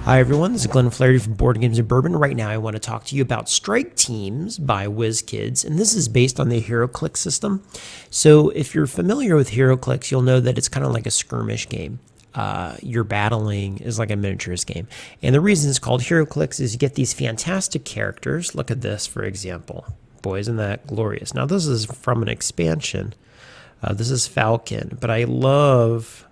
Hi everyone, this is Glenn Flaherty from Boardgames and Bourbon. Right now I want to talk to you about Strike Teams by WizKids, and this is based on the HEROCLIX system. So if you're familiar with HEROCLIX, you'll know that it's kind of like a skirmish game. Your battling is like a miniatures game. And the reason it's called HEROCLIX is you get these fantastic characters. Look at this, for example. Boy, isn't that glorious. Now this is from an expansion. This is Falcon, but I love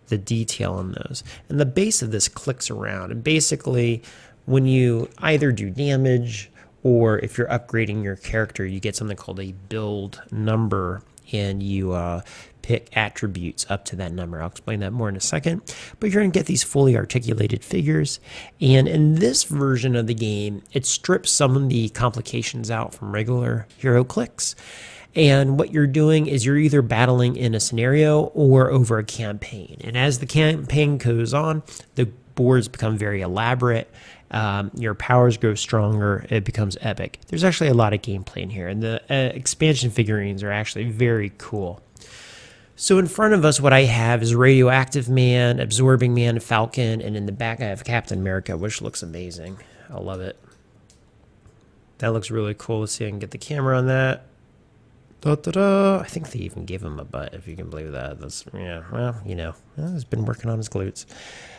the detail on those, and the base of this clicks around, and basically when you either do damage or if you're upgrading your character, you get something called a build number, and you pick attributes up to that number. I'll explain that more in a second, but you're going to get these fully articulated figures. And in this version of the game, it strips some of the complications out from regular HEROCLIX. And what you're doing is you're either battling in a scenario or over a campaign. And as the campaign goes on, the boards become very elaborate. Your powers grow stronger. It becomes epic. There's actually a lot of gameplay in here, and the expansion figurines are actually very cool. So in front of us, what I have is Radioactive Man, Absorbing Man, Falcon, and in the back I have Captain America, which looks amazing. I love it. That looks really cool. Let's see if I can get the camera on that. I think they even gave him a butt, if you can believe that. That's, yeah, well, you know, he's been working on his glutes.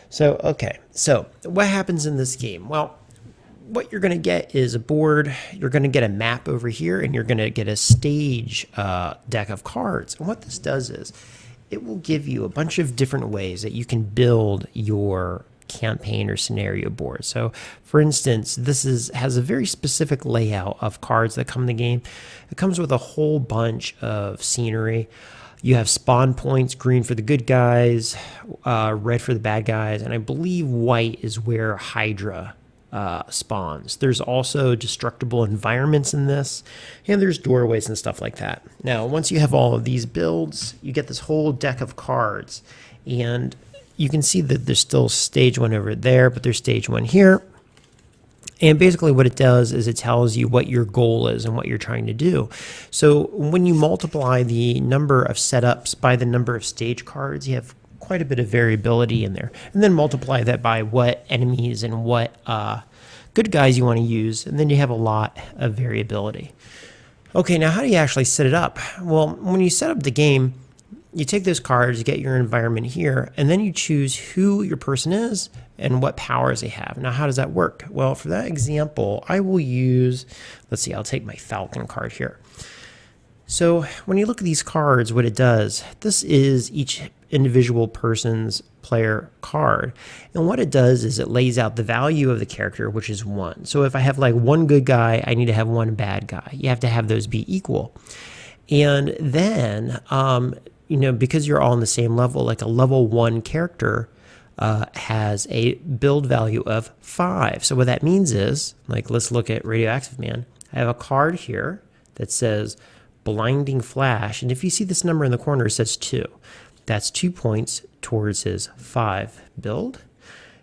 So, okay, so what happens in this game? Well, what you're going to get is a board. You're going to get a map over here, and you're going to get a stage deck of cards. And what this does is it will give you a bunch of different ways that you can build your campaign or scenario board. So for instance, this has a very specific layout of cards that come in the game. It comes with a whole bunch of scenery. You have spawn points, green for the good guys, red for the bad guys, and I believe white is where Hydra spawns. There's also destructible environments in this, and there's doorways and stuff like that. Now, once you have all of these builds, you get this whole deck of cards, and you can see that there's still stage one over there, but there's stage one here. And basically what it does is it tells you what your goal is and what you're trying to do. So when you multiply the number of setups by the number of stage cards, you have quite a bit of variability in there. And then multiply that by what enemies and what good guys you want to use, and then you have a lot of variability. Okay, now how do you actually set it up? Well, when you set up the game, you take those cards, you get your environment here, and then you choose who your person is and what powers they have. Now, how does that work? Well, for that example, I will use, let's see, I'll take my Falcon card here. So when you look at these cards, what it does, this is each individual person's player card. And what it does is it lays out the value of the character, which is 1. So if I have like one good guy, I need to have one bad guy. You have to have those be equal. And then, you know, because you're all on the same level, like a level 1 character has a build value of 5. So what that means is, like, let's look at Radioactive Man. I have a card here that says Blinding Flash, and if you see this number in the corner, it says 2. That's 2 points towards his 5 build.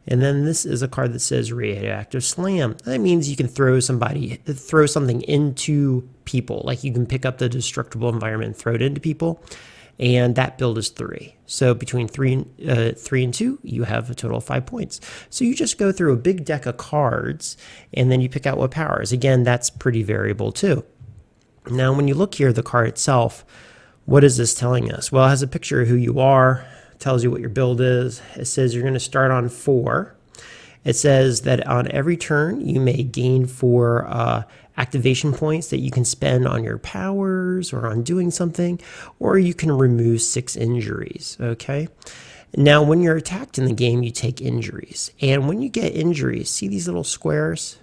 And then this is a card that says Radioactive Slam. That means you can throw something into people. Like you can pick up the destructible environment and throw it into people. And that build is 3. So between 3 and 2, you have a total of 5 points. So you just go through a big deck of cards, and then you pick out what powers. Again, that's pretty variable too. Now, when you look here, the card itself, what is this telling us? Well, it has a picture of who you are, tells you what your build is. It says you're going to start on 4. It says that on every turn, you may gain 4 activation points that you can spend on your powers or on doing something, or you can remove 6 injuries, okay? Now, when you're attacked in the game, you take injuries. And when you get injuries, see these little squares?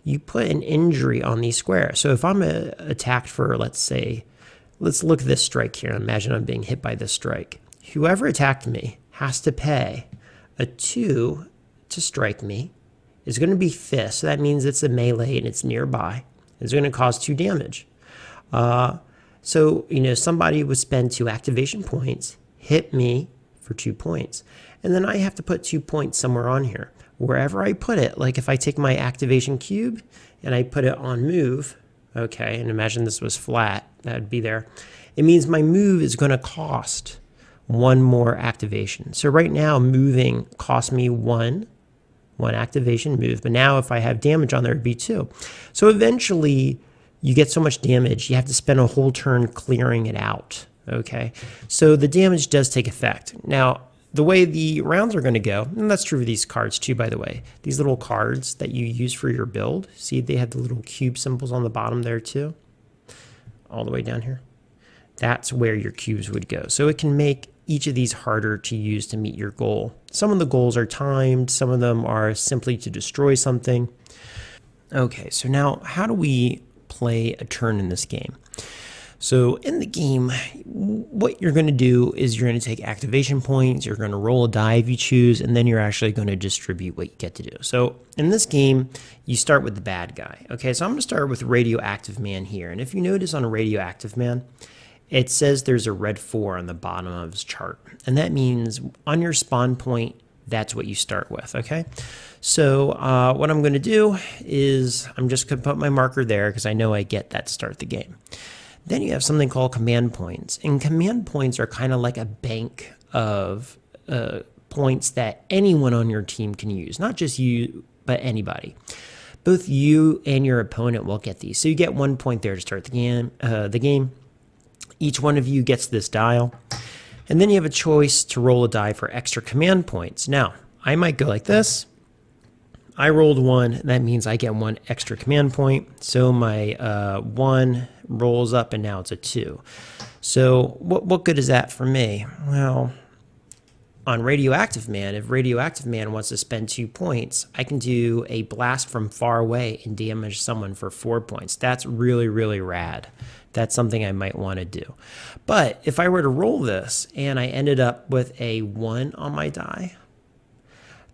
You put an injury on these squares. So if I'm attacked for, let's say, let's look at this strike here. Imagine I'm being hit by this strike. Whoever attacked me has to pay a 2 to strike me. It's going to be fist, so that means it's a melee and it's nearby. It's going to cause 2 damage. So, you know, somebody would spend 2 activation points, hit me for 2 points. And then I have to put 2 points somewhere on here. Wherever I put it, like if I take my activation cube and I put it on move, okay, and imagine this was flat, that would be there. It means my move is going to cost 1 more activation. So right now, moving costs me 1 1 activation move. But now if I have damage on there, it'd be 2. So eventually you get so much damage, you have to spend a whole turn clearing it out. Okay, so the damage does take effect. Now, the way the rounds are going to go, and that's true for these cards too, by the way, these little cards that you use for your build, see they have the little cube symbols on the bottom there too, all the way down here. That's where your cubes would go. So it can make each of these harder to use to meet your goal. Some of the goals are timed, some of them are simply to destroy something. Okay, so now how do we play a turn in this game? So in the game, what you're going to do is you're going to take activation points, you're going to roll a die if you choose, and then you're actually going to distribute what you get to do. So in this game, you start with the bad guy. Okay, so I'm going to start with Radioactive Man here. And if you notice on a Radioactive Man, it says there's a red 4 on the bottom of his chart. And that means on your spawn point, that's what you start with, okay? So what I'm going to do is I'm just going to put my marker there because I know I get that to start the game. Then you have something called command points. And command points are kind of like a bank of points that anyone on your team can use. Not just you, but anybody. Both you and your opponent will get these. So you get 1 point there to start the game. Each one of you gets this dial. And then you have a choice to roll a die for extra command points. Now, I might go like this. I rolled 1. That means I get 1 extra command point. So my 1 rolls up and now it's a 2. So what good is that for me? Well, on Radioactive Man, if Radioactive Man wants to spend 2 points, I can do a blast from far away and damage someone for 4 points. That's really, really rad. That's something I might want to do. But if I were to roll this and I ended up with a 1 on my die,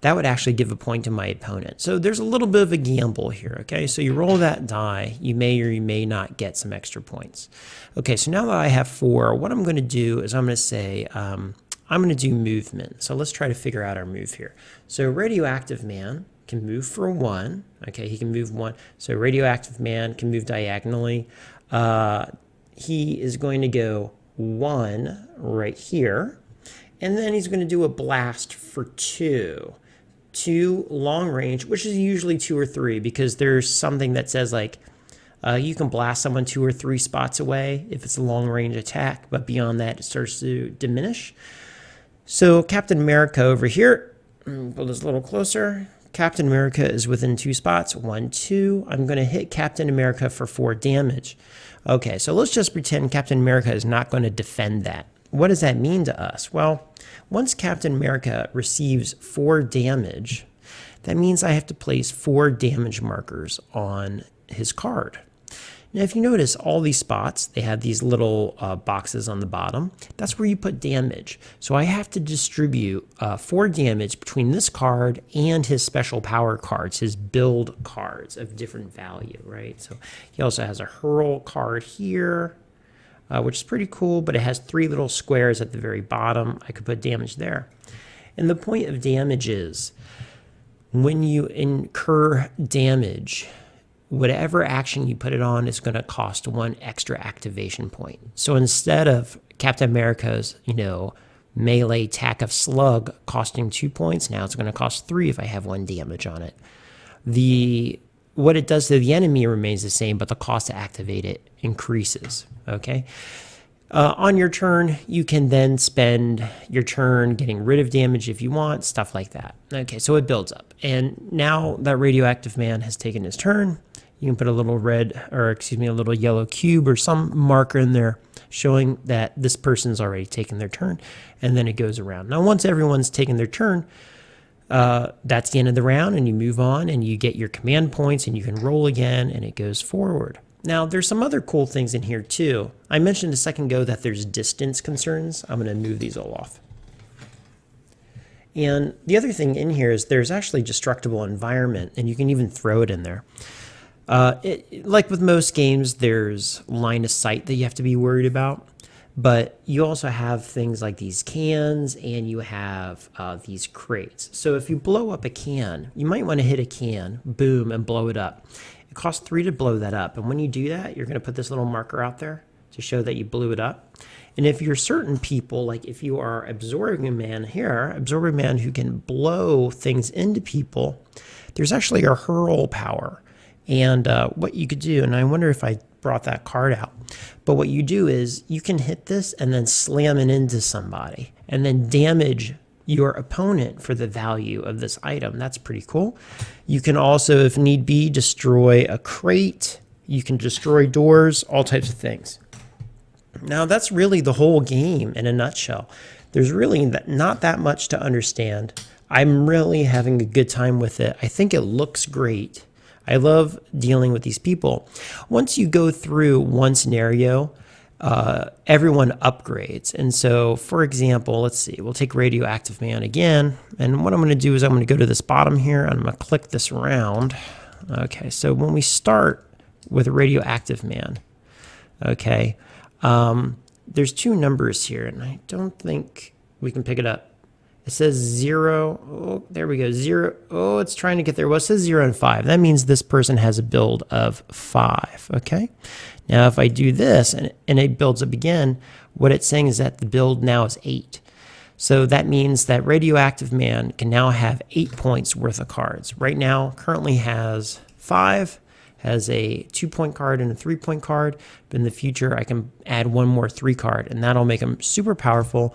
that would actually give a point to my opponent. So there's a little bit of a gamble here, okay? So you roll that die, you may or you may not get some extra points. Okay, so now that I have 4, what I'm going to do is I'm going to say, I'm going to do movement. So let's try to figure out our move here. So Radioactive Man can move for 1. Okay, he can move 1. So Radioactive Man can move diagonally. He is going to go 1 right here. And then he's going to do a blast for 2. 2 long range, which is usually 2 or 3 because there's something that says like you can blast someone 2 or 3 spots away if it's a long range attack, but beyond that it starts to diminish. So Captain America over here, pull this a little closer. Captain America is within 2 spots, 1, 2. I'm going to hit Captain America for 4 damage. Okay, so let's just pretend Captain America is not going to defend that. What does that mean to us? Well, once Captain America receives 4 damage, that means I have to place 4 damage markers on his card. Now, if you notice, all these spots, they have these little boxes on the bottom. That's where you put damage. So I have to distribute 4 damage between this card and his special power cards, his build cards of different value, right? So he also has a hurl card here, which is pretty cool, but it has 3 little squares at the very bottom. I could put damage there. And the point of damage is when you incur damage, whatever action you put it on is going to cost 1 extra activation point. So instead of Captain America's, melee attack of slug costing 2 points, now it's going to cost 3 if I have 1 damage on it. What it does to the enemy remains the same, but the cost to activate it increases, okay? On your turn, you can then spend your turn getting rid of damage if you want, stuff like that. Okay, so it builds up. And now that Radioactive Man has taken his turn, you can put a little a little yellow cube or some marker in there showing that this person's already taken their turn, and then it goes around. Now, once everyone's taken their turn, that's the end of the round, and you move on, and you get your command points, and you can roll again, and it goes forward. Now, there's some other cool things in here, too. I mentioned a second ago that there's distance concerns. I'm going to move these all off. And the other thing in here is there's actually destructible environment, and you can even throw it in there. Like with most games, there's line of sight that you have to be worried about. But you also have things like these cans, and you have these crates. So if you blow up a can, you might want to hit a can, boom, and blow it up. It costs 3 to blow that up. And when you do that, you're going to put this little marker out there to show that you blew it up. And if you're certain people, like if you are Absorbing Man here, Absorbing Man who can blow things into people, there's actually a hurl power. And what you could do, and I wonder if I brought that card out, but what you do is you can hit this and then slam it into somebody and then damage your opponent for the value of this item. That's pretty cool. You can also, if need be, destroy a crate. You can destroy doors, all types of things. Now that's really the whole game in a nutshell. There's really not that much to understand. I'm really having a good time with it. I think it looks great. I love dealing with these people. Once you go through one scenario, everyone upgrades. And so, for example, let's see, we'll take Radioactive Man again. And what I'm going to do is I'm going to go to this bottom here. And I'm going to click this around. Okay, so when we start with Radioactive Man, okay, there's two numbers here, and I don't think we can pick it up. It says 0. Oh, there we go. 0. Oh, it's trying to get there. Well, it says 0 and 5. That means this person has a build of 5. Okay. Now, if I do this and it builds up again, what it's saying is that the build now is 8. So that means that Radioactive Man can now have 8 points worth of cards. Right now, currently has 5. Has a 2-point card and a 3-point card. But in the future, I can add one more 3 card, and that'll make him super powerful.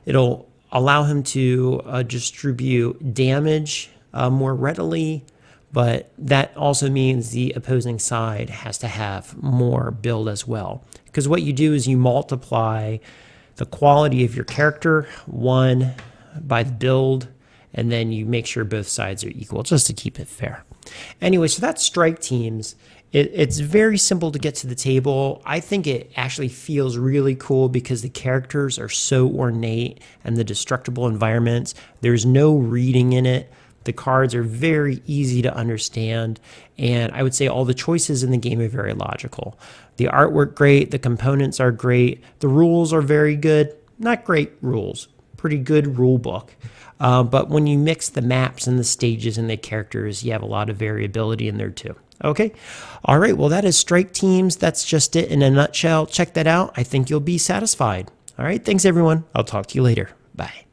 It'll allow him to distribute damage more readily, but that also means the opposing side has to have more build as well. Because what you do is you multiply the quality of your character, 1 by the build, and then you make sure both sides are equal just to keep it fair. Anyway, so that's Strike Teams. It's very simple to get to the table. I think it actually feels really cool because the characters are so ornate and the destructible environments. There's no reading in it. The cards are very easy to understand. And I would say all the choices in the game are very logical. The artwork great. The components are great. The rules are very good. Not great rules. Pretty good rule book. But when you mix the maps and the stages and the characters, you have a lot of variability in there too. Okay. All right. Well, that is Strike Teams. That's just it in a nutshell. Check that out. I think you'll be satisfied. All right. Thanks, everyone. I'll talk to you later. Bye.